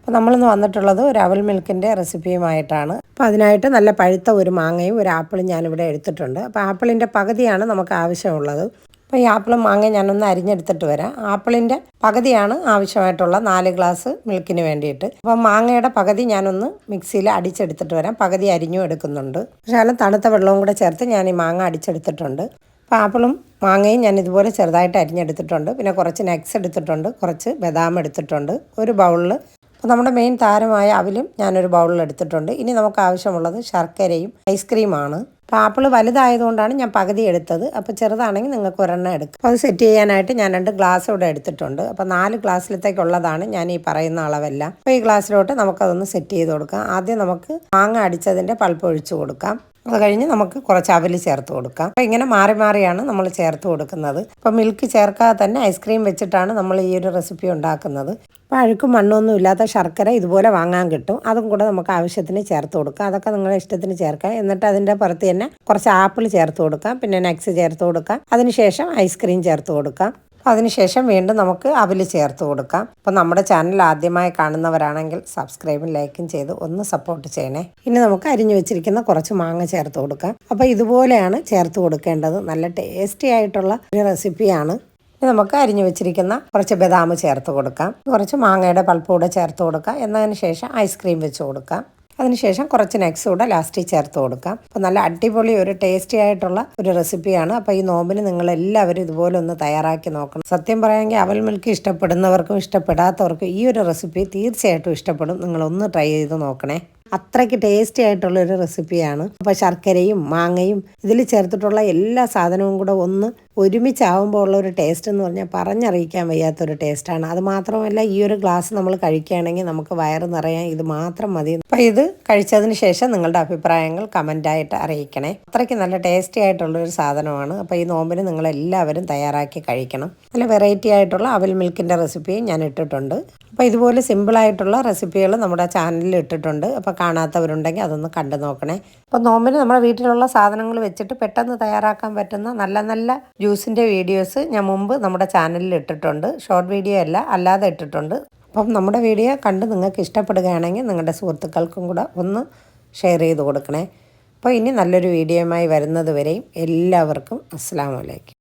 അപ്പോൾ നമ്മളിന്ന് വന്നിട്ടുള്ളത് ഒരു അവൽ മിൽക്കിൻ്റെ റെസിപ്പിയുമായിട്ടാണ്. അപ്പോൾ അതിനായിട്ട് നല്ല പഴുത്ത ഒരു മാങ്ങയും ഒരു ആപ്പിളും ഞാനിവിടെ എടുത്തിട്ടുണ്ട്. അപ്പോൾ ആപ്പിളിൻ്റെ പകുതിയാണ് നമുക്ക് ആവശ്യമുള്ളത്. അപ്പോൾ ഈ ആപ്പിളും മാങ്ങയും ഞാനൊന്ന് അരിഞ്ഞെടുത്തിട്ട് വരാം. ആപ്പിളിൻ്റെ പകുതിയാണ് ആവശ്യമായിട്ടുള്ള 4 ഗ്ലാസ് മിൽക്കിന് വേണ്ടിയിട്ട്. അപ്പോൾ മാങ്ങയുടെ പകുതി ഞാനൊന്ന് മിക്സിയിൽ അടിച്ചെടുത്തിട്ട് വരാം. പകുതി അരിഞ്ഞും എടുക്കുന്നുണ്ട്. പക്ഷേ തണുത്ത വെള്ളവും കൂടെ ചേർത്ത് ഞാൻ ഈ മാങ്ങ അടിച്ചെടുത്തിട്ടുണ്ട്. അപ്പോൾ ആപ്പിളും മാങ്ങയും ഞാൻ ഇതുപോലെ ചെറുതായിട്ട് അരിഞ്ഞെടുത്തിട്ടുണ്ട്. പിന്നെ കുറച്ച് നട്ട്സ് എടുത്തിട്ടുണ്ട്, കുറച്ച് ബദാം എടുത്തിട്ടുണ്ട്, ഒരു ബൗളിൽ. അപ്പോൾ നമ്മുടെ മെയിൻ താരമായ അവിലും ഞാനൊരു ബൗളിൽ എടുത്തിട്ടുണ്ട്. ഇനി നമുക്ക് ആവശ്യമുള്ളത് ശർക്കരയും ഐസ്ക്രീമാണ്. അപ്പോൾ ആപ്പിൾ വലുതായതുകൊണ്ടാണ് ഞാൻ പകുതി എടുത്തത്. അപ്പോൾ ചെറുതാണെങ്കിൽ നിങ്ങൾക്ക് ഒരെണ്ണം എടുക്കാം. അപ്പോൾ അത് സെറ്റ് ചെയ്യാനായിട്ട് ഞാൻ 2 ഗ്ലാസ് ഇവിടെ എടുത്തിട്ടുണ്ട്. അപ്പോൾ 4 ഗ്ലാസ്സിലത്തേക്കുള്ളതാണ് ഞാൻ ഈ പറയുന്ന അളവെല്ലാം. അപ്പോൾ ഈ ഗ്ലാസ്സിലോട്ട് നമുക്കതൊന്ന് സെറ്റ് ചെയ്ത് കൊടുക്കാം. ആദ്യം നമുക്ക് മാങ്ങ അടിച്ചതിൻ്റെ പൾപ്പ് ഒഴിച്ച് കൊടുക്കാം. അത് കഴിഞ്ഞ് നമുക്ക് കുറച്ച് അവൽ ചേർത്ത് കൊടുക്കാം. അപ്പോൾ ഇങ്ങനെ മാറി മാറിയാണ് നമ്മൾ ചേർത്ത് കൊടുക്കുന്നത്. അപ്പോൾ മിൽക്ക് ചേർക്കാതെ തന്നെ ഐസ്ക്രീം വെച്ചിട്ടാണ് നമ്മൾ ഈ ഒരു റെസിപ്പി ഉണ്ടാക്കുന്നത്. അപ്പോൾ അഴുക്കും മണ്ണൊന്നും ഇല്ലാത്ത ശർക്കര ഇതുപോലെ വാങ്ങാൻ കിട്ടും. അതും കൂടെ നമുക്ക് ആവശ്യത്തിന് ചേർത്ത് കൊടുക്കാം. അതൊക്കെ നിങ്ങളുടെ ഇഷ്ടത്തിന് ചേർക്കാം. എന്നിട്ട് അതിൻ്റെ പുറത്ത് തന്നെ കുറച്ച് ആപ്പിൾ ചേർത്ത് കൊടുക്കാം, പിന്നെ നട്ട്സ് ചേർത്ത് കൊടുക്കാം. അതിനുശേഷം ഐസ്ക്രീം ചേർത്ത് കൊടുക്കാം. അതിനുശേഷം വീണ്ടും നമുക്ക് അവൽ ചേർത്ത് കൊടുക്കാം. അപ്പോൾ നമ്മുടെ ചാനൽ ആദ്യമായി കാണുന്നവരാണെങ്കിൽ സബ്സ്ക്രൈബും ലൈക്കും ചെയ്ത് ഒന്ന് സപ്പോർട്ട് ചെയ്യണേ. ഇനി നമുക്ക് അരിഞ്ഞു വെച്ചിരിക്കുന്ന കുറച്ച് മാങ്ങ ചേർത്ത് കൊടുക്കാം. അപ്പോൾ ഇതുപോലെയാണ് ചേർത്ത് കൊടുക്കേണ്ടത്. നല്ല ടേസ്റ്റി ആയിട്ടുള്ള ഒരു റെസിപ്പിയാണ്. ഇനി നമുക്ക് അരിഞ്ഞു വെച്ചിരിക്കുന്ന കുറച്ച് ബദാം ചേർത്ത് കൊടുക്കാം. കുറച്ച് മാങ്ങയുടെ പൾപ്പ് കൂടെ ചേർത്ത് കൊടുക്കാം. എന്നതിന് ശേഷം ഐസ്ക്രീം വെച്ച് കൊടുക്കാം. അതിനുശേഷം കുറച്ച് നട്ട്സ് കൂടെ ലാസ്റ്റിൽ ചേർത്ത് കൊടുക്കാം. അപ്പോൾ നല്ല അടിപൊളി ഒരു ടേസ്റ്റി ആയിട്ടുള്ള ഒരു റെസിപ്പിയാണ്. അപ്പോൾ ഈ നോമ്പിന് നിങ്ങളെല്ലാവരും ഇതുപോലെ ഒന്ന് തയ്യാറാക്കി നോക്കണം. സത്യം പറയുമെങ്കിൽ അവൽ മിൽക്ക് ഇഷ്ടപ്പെടുന്നവർക്കും ഇഷ്ടപ്പെടാത്തവർക്കും ഈ ഒരു റെസിപ്പി തീർച്ചയായിട്ടും ഇഷ്ടപ്പെടും. നിങ്ങളൊന്ന് ട്രൈ ചെയ്ത് നോക്കണേ. അത്രയ്ക്ക് ടേസ്റ്റി ആയിട്ടുള്ളൊരു റെസിപ്പിയാണ്. അപ്പോൾ ശർക്കരയും മാങ്ങയും ഇതിൽ ചേർത്തിട്ടുള്ള എല്ലാ സാധനവും കൂടെ ഒന്ന് ഒരുമിച്ചാവുമ്പോൾ ഉള്ളൊരു ടേസ്റ്റ് എന്ന് പറഞ്ഞാൽ പറഞ്ഞറിയിക്കാൻ വയ്യാത്തൊരു ടേസ്റ്റാണ്. അത് മാത്രമല്ല ഈ ഒരു ഗ്ലാസ് നമ്മൾ കഴിക്കുകയാണെങ്കിൽ നമുക്ക് വയറ് നിറയാൻ ഇത് മാത്രം മതി. അപ്പോൾ ഇത് കഴിച്ചതിന് ശേഷം നിങ്ങളുടെ അഭിപ്രായങ്ങൾ കമൻറ്റായിട്ട് അറിയിക്കണേ. അത്രയ്ക്ക് നല്ല ടേസ്റ്റി ആയിട്ടുള്ളൊരു സാധനമാണ്. അപ്പോൾ ഈ നോമ്പിന് നിങ്ങളെല്ലാവരും തയ്യാറാക്കി കഴിക്കണം. നല്ല വെറൈറ്റി ആയിട്ടുള്ള അവൽ മിൽക്കിൻ്റെ റെസിപ്പിയും ഞാൻ ഇട്ടിട്ടുണ്ട്. അപ്പോൾ ഇതുപോലെ സിമ്പിളായിട്ടുള്ള റെസിപ്പികൾ നമ്മുടെ ചാനലിൽ ഇട്ടിട്ടുണ്ട്. അപ്പോൾ കാണാത്തവരുണ്ടെങ്കിൽ അതൊന്ന് കണ്ടു നോക്കണേ. അപ്പോൾ നോമ്പിന് നമ്മുടെ വീട്ടിലുള്ള സാധനങ്ങൾ വെച്ചിട്ട് പെട്ടെന്ന് തയ്യാറാക്കാൻ പറ്റുന്ന നല്ല നല്ല ജ്യൂസിൻ്റെ വീഡിയോസ് ഞാൻ മുമ്പ് നമ്മുടെ ചാനലിൽ ഇട്ടിട്ടുണ്ട്. ഷോർട്ട് വീഡിയോ അല്ലാതെ ഇട്ടിട്ടുണ്ട്. അപ്പം നമ്മുടെ വീഡിയോ കണ്ട് നിങ്ങൾക്ക് ഇഷ്ടപ്പെടുകയാണെങ്കിൽ നിങ്ങളുടെ സുഹൃത്തുക്കൾക്കും കൂടെ ഒന്ന് ഷെയർ ചെയ്ത് കൊടുക്കണേ. അപ്പോൾ ഇനി നല്ലൊരു വീഡിയോയുമായി വരുന്നത് വരെയും എല്ലാവർക്കും അസ്സലാമു അലൈക്കും.